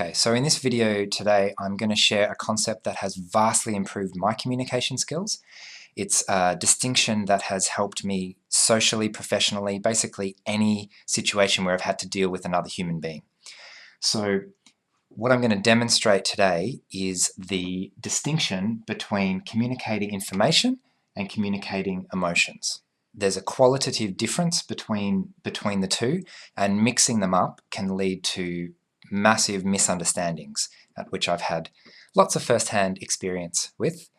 Okay, so in this video today, I'm going to share a concept that has vastly improved my communication skills. It's a distinction that has helped me socially, professionally, basically any situation where I've had to deal with another human being. So what I'm going to demonstrate today is the distinction between communicating information and communicating emotions. There's a qualitative difference between the two, and mixing them up can lead to massive misunderstandings, at which I've had lots of first-hand experience with.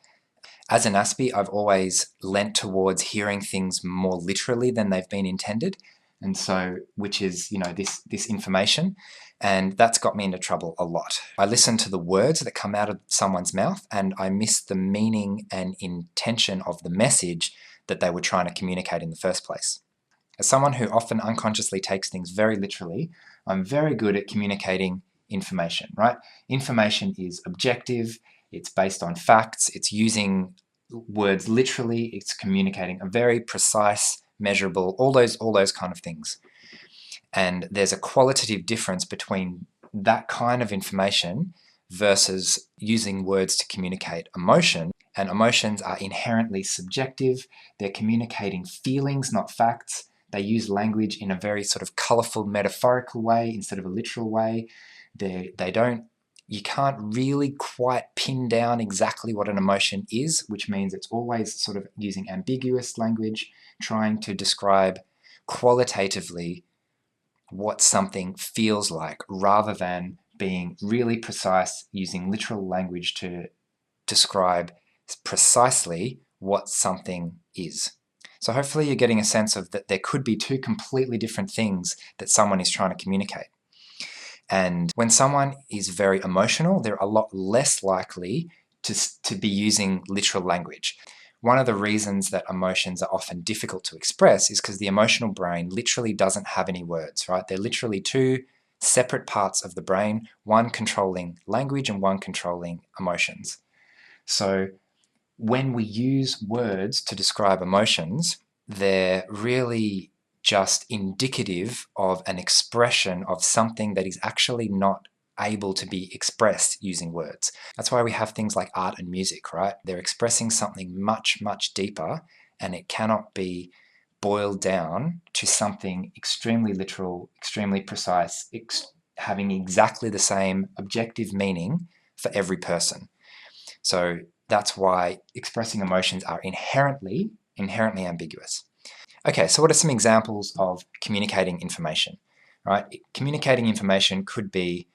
As an Aspie, I've always lent towards hearing things more literally than they've been intended, and so, which is, this information, and that's got me into trouble a lot. I listen to the words that come out of someone's mouth, and I miss the meaning and intention of the message that they were trying to communicate in the first place. As someone who often unconsciously takes things very literally, I'm very good at communicating information, right? Information is objective, it's based on facts, it's using words literally, it's communicating a very precise, measurable, all those kind of things. And there's a qualitative difference between that kind of information versus using words to communicate emotion. And emotions are inherently subjective. They're communicating feelings, not facts. They use language in a very sort of colourful, metaphorical way instead of a literal way. You can't really quite pin down exactly what an emotion is, which means it's always sort of using ambiguous language, trying to describe qualitatively what something feels like, rather than being really precise, using literal language to describe precisely what something is. So hopefully you're getting a sense of that there could be two completely different things that someone is trying to communicate. And when someone is very emotional, they're a lot less likely to be using literal language. One of the reasons that emotions are often difficult to express is because the emotional brain literally doesn't have any words, right? They're literally two separate parts of the brain, one controlling language and one controlling emotions. So when we use words to describe emotions, they're really just indicative of an expression of something that is actually not able to be expressed using words. That's why we have things like art and music, right? They're expressing something much, much deeper, and it cannot be boiled down to something extremely literal, extremely precise, having exactly the same objective meaning for every person. So that's why expressing emotions are inherently ambiguous. Okay, so what are some examples of communicating information? Right? Communicating information could be,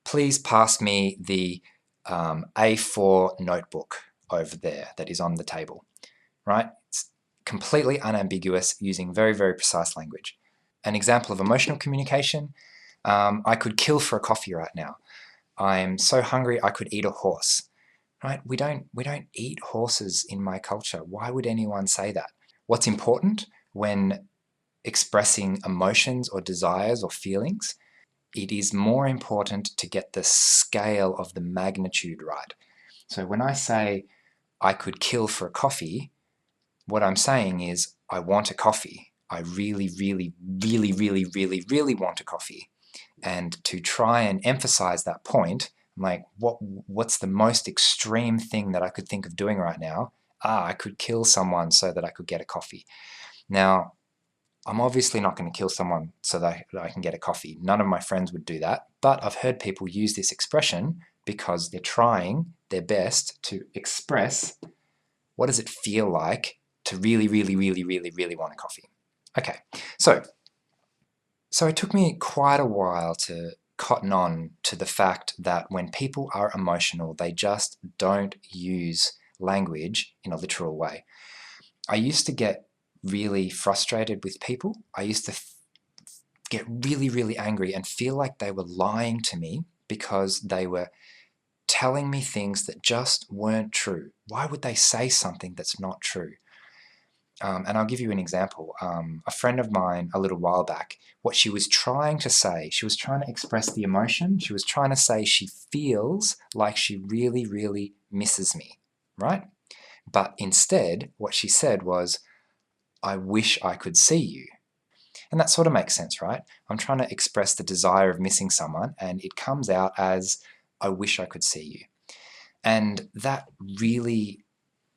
please pass me the A4 notebook over there that is on the table. Right? It's completely unambiguous, using very, very precise language. An example of emotional communication, I could kill for a coffee right now. I'm so hungry I could eat a horse. Right? We don't eat horses in my culture. Why would anyone say that? What's important when expressing emotions or desires or feelings? It is more important to get the scale of the magnitude right. So when I say I could kill for a coffee, what I'm saying is I want a coffee. I really, really, really, really, really, really want a coffee. And to try and emphasize that point, I'm like, what's the most extreme thing that I could think of doing right now? I could kill someone so that I could get a coffee. Now, I'm obviously not going to kill someone so that I can get a coffee. None of my friends would do that, but I've heard people use this expression because they're trying their best to express what does it feel like to really, really, really, really, really want a coffee. Okay, so it took me quite a while to cotton on to the fact that when people are emotional, they just don't use language in a literal way. I used to get really frustrated with people. I used to get really, really angry and feel like they were lying to me because they were telling me things that just weren't true. Why would they say something that's not true? And I'll give you an example. A friend of mine a little while back, what she was trying to say, she was trying to express the emotion. She was trying to say she feels like she really, really misses me, right? But instead, what she said was, I wish I could see you. And that sort of makes sense, right? I'm trying to express the desire of missing someone, and it comes out as, I wish I could see you. And that really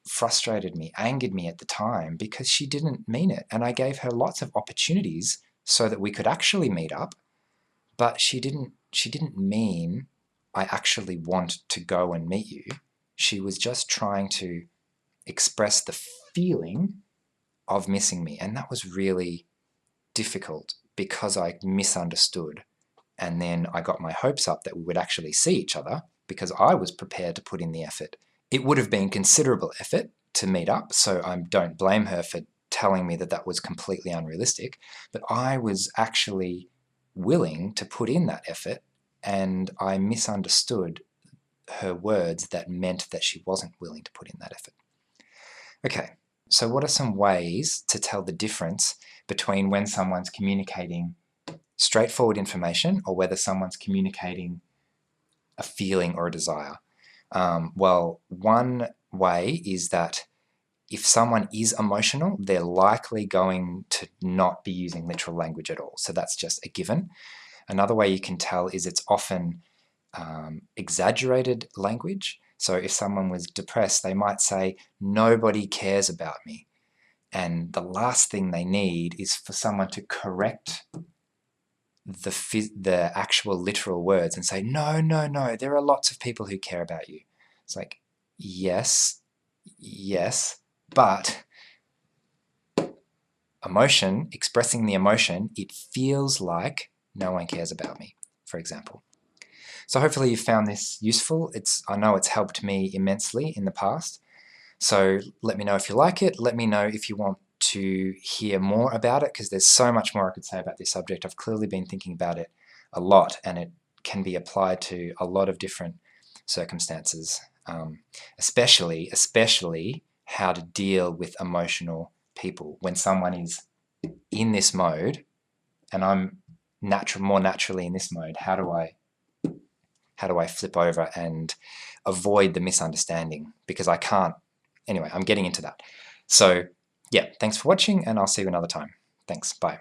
frustrated me, angered me at the time, because she didn't mean it. And I gave her lots of opportunities so that we could actually meet up, but she didn't mean, I actually want to go and meet you. She was just trying to express the feeling of missing me. And that was really difficult because I misunderstood. And then I got my hopes up that we would actually see each other because I was prepared to put in the effort. It would have been considerable effort to meet up, so I don't blame her for telling me that that was completely unrealistic, but I was actually willing to put in that effort, and I misunderstood her words that meant that she wasn't willing to put in that effort. Okay, so what are some ways to tell the difference between when someone's communicating straightforward information or whether someone's communicating a feeling or a desire? Well, one way is that if someone is emotional, they're likely going to not be using literal language at all. So that's just a given. Another way you can tell is it's often exaggerated language. So if someone was depressed, they might say, nobody cares about me. And the last thing they need is for someone to correct the actual literal words and say, no, no, no, there are lots of people who care about you. It's like, yes, yes, but emotion, expressing the emotion, it feels like no one cares about me, for example. So hopefully you found this useful. I know it's helped me immensely in the past. So let me know if you like it. Let me know if you want to hear more about it, because there's so much more I could say about this subject. I've clearly been thinking about it a lot, and it can be applied to a lot of different circumstances, especially how to deal with emotional people. When someone is in this mode and I'm more naturally in this mode, how do I flip over and avoid the misunderstanding? Because I can't. Anyway, I'm getting into that. So yeah, thanks for watching, and I'll see you another time. Thanks. Bye.